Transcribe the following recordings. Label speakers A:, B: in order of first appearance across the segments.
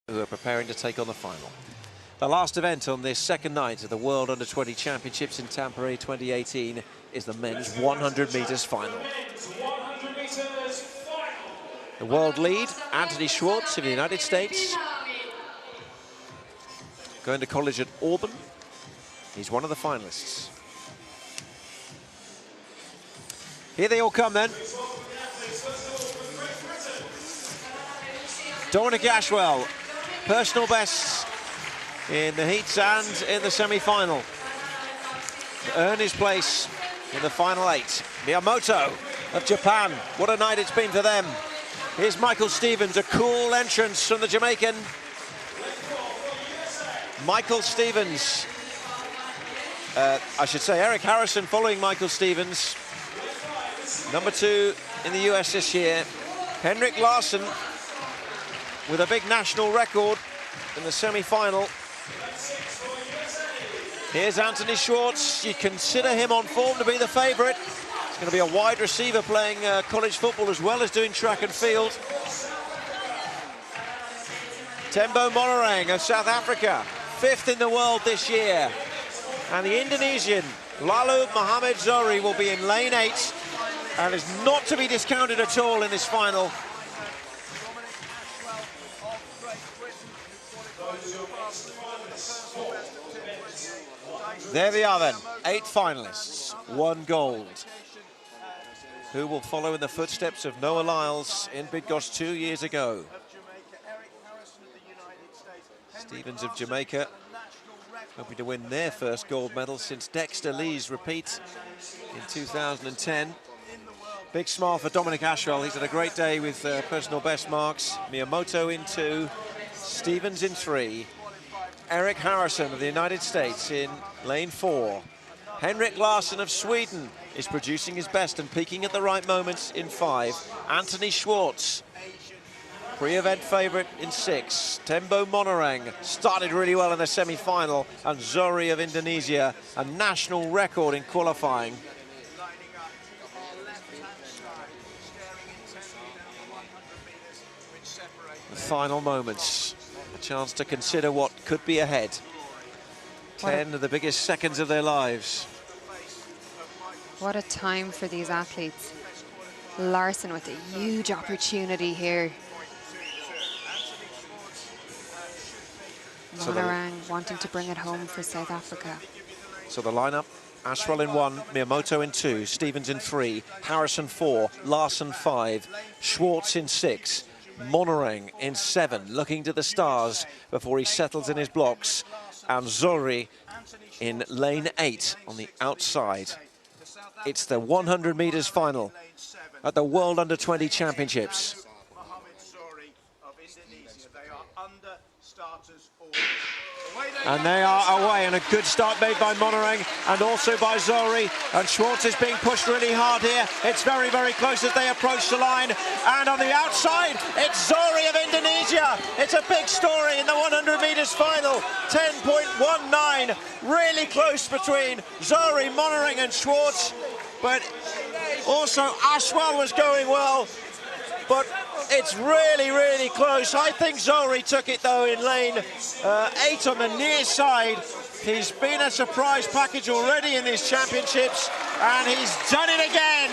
A: who are preparing to take on the final. The last event on this second night of the World Under-20 Championships in Tampere 2018 is the men's 100 metres final. The world lead, Anthony Schwartz of the United States, going to college at Auburn. He's one of the finalists. Here they all come then. Dominic Ashwell, personal bests in the heats and in the semi-final, to earn his place in the final 8. Miyamoto of Japan, what a night it's been for them. Here's Michael Stevens, a cool entrance from the Jamaican. Michael Stevens, I should say Eric Harrison following Michael Stevens, number 2 in the US this year. Henrik Larsson with a big national record in the semi-final. Here's Anthony Schwartz. You consider him on form to be the favourite. He's going to be a wide receiver playing college football as well as doing track and field. Tembo Monorang of South Africa, 5th in the world this year. And the Indonesian, Lalu Muhammad Zohri, will be in lane 8 and is not to be discounted at all in this final. There they are then, 8 finalists, 1 gold. Who will follow in the footsteps of Noah Lyles in Bydgoszcz 2 years ago? Stevens of Jamaica, hoping to win their first gold medal since Dexter Lee's repeat in 2010. Big smile for Dominic Ashwell. He's had a great day with personal best marks. Miyamoto in 2, Stevens in 3. Eric Harrison of the United States in lane 4. Henrik Larsson of Sweden is producing his best and peaking at the right moments in 5. Anthony Schwartz, pre-event favourite in 6. Tembo Monorang started really well in the semi-final, and Zohri of Indonesia, a national record in qualifying. The final moments. Chance to consider what could be ahead. 10 of the biggest seconds of their lives.
B: What a time for these athletes. Larsson with a huge opportunity here. Monorang wanting to bring it home for South Africa.
A: So the lineup: Ashwell in 1, Miyamoto in 2, Stevens in 3, Harrison 4, Larsson 5, Schwartz in 6, Monorang in 7, looking to the stars before he settles in his blocks, and Zohri in lane 8 on the outside. It's the 100 metres final at the World Under-20 Championships. And they are away, and a good start made by Monorang and also by Zohri. And Schwartz is being pushed really hard here. It's very, very close as they approach the line. And on the outside, it's Zohri of Indonesia. It's a big story in the 100 metres final. 10.19, really close between Zohri, Monorang and Schwartz. But also Ashwell was going well. But it's really, really close. I think Zohri took it, though, in lane 8 on the near side. He's been a surprise package already in these championships, and he's done it again.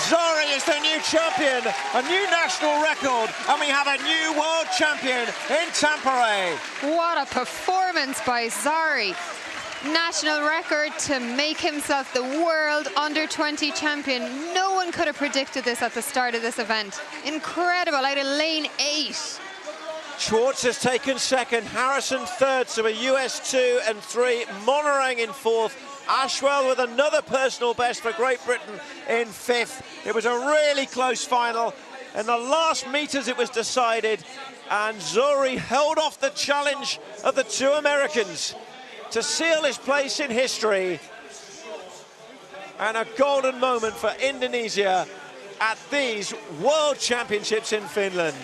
A: Zohri is the new champion, a new national record, and we have a new world champion in Tampere.
B: What a performance by Zohri. National record to make himself the world under-20 champion. No one could have predicted this at the start of this event. Incredible, out of lane 8.
A: Schwartz has taken 2nd, Harrison 3rd, so a US 2 and 3, Monorang in 4th, Ashwell with another personal best for Great Britain in 5th. It was a really close final. In the last metres it was decided, and Zohri held off the challenge of the 2 Americans to seal his place in history, and a golden moment for Indonesia at these World Championships in Finland.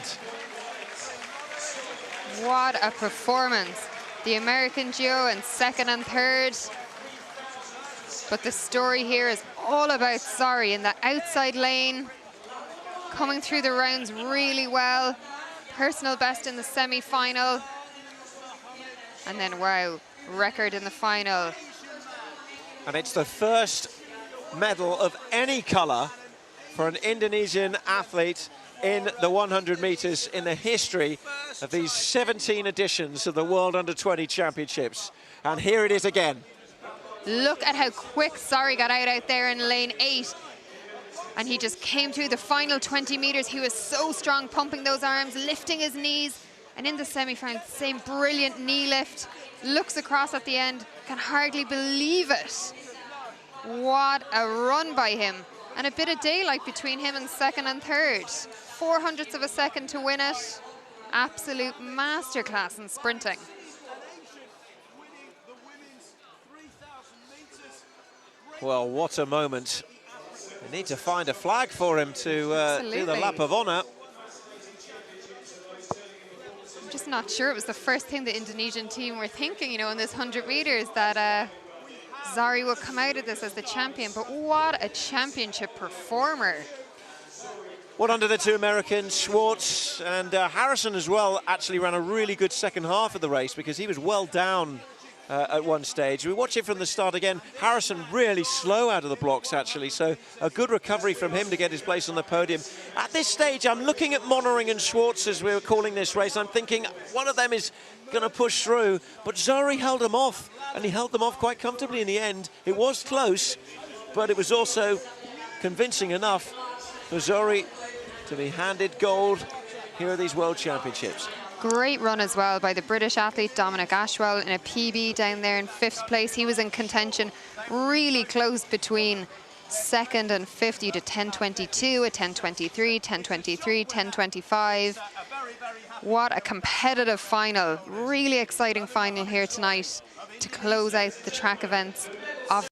B: What a performance. The American duo in 2nd and 3rd. But the story here is all about Zohri in the outside lane, coming through the rounds really well. personal best in the semi-final. And then, wow, record in the final.
A: And it's the first medal of any colour for an Indonesian athlete in the 100 metres in the history of these 17 editions of the World Under-20 Championships. And here it is again.
B: Look at how quick Zohri got out there in lane 8. And he just came through the final 20 metres. He was so strong, pumping those arms, lifting his knees. And in the semi-final, same brilliant knee lift. Looks across at the end, can hardly believe it. What a run by him. And a bit of daylight between him and second and third. 0.04 of a second to win it. Absolute masterclass in sprinting.
A: Well, what a moment. They need to find a flag for him to do the lap of honour.
B: I'm just not sure it was the first thing the Indonesian team were thinking, you know, in this 100 metres, that Zohri would come out of this as the champion. But what a championship performer.
A: What under the two Americans, Schwartz and Harrison as well, actually ran a really good second half of the race because he was well down at one stage. We watch it from the start again. Harrison really slow out of the blocks, actually, so a good recovery from him to get his place on the podium. At this stage, I'm looking at Monering and Schwartz as we were calling this race. I'm thinking one of them is going to push through, but Zohri held them off, and he held them off quite comfortably in the end. It was close, but it was also convincing enough for Zohri to be handed gold here at these World Championships.
B: Great run as well by the British athlete Dominic Ashwell in a PB down there in 5th place. He was in contention, really close between second and 50 to 10:22, a 10:23, 10:23, 10:25. What a competitive final. Really exciting final here tonight to close out the track events of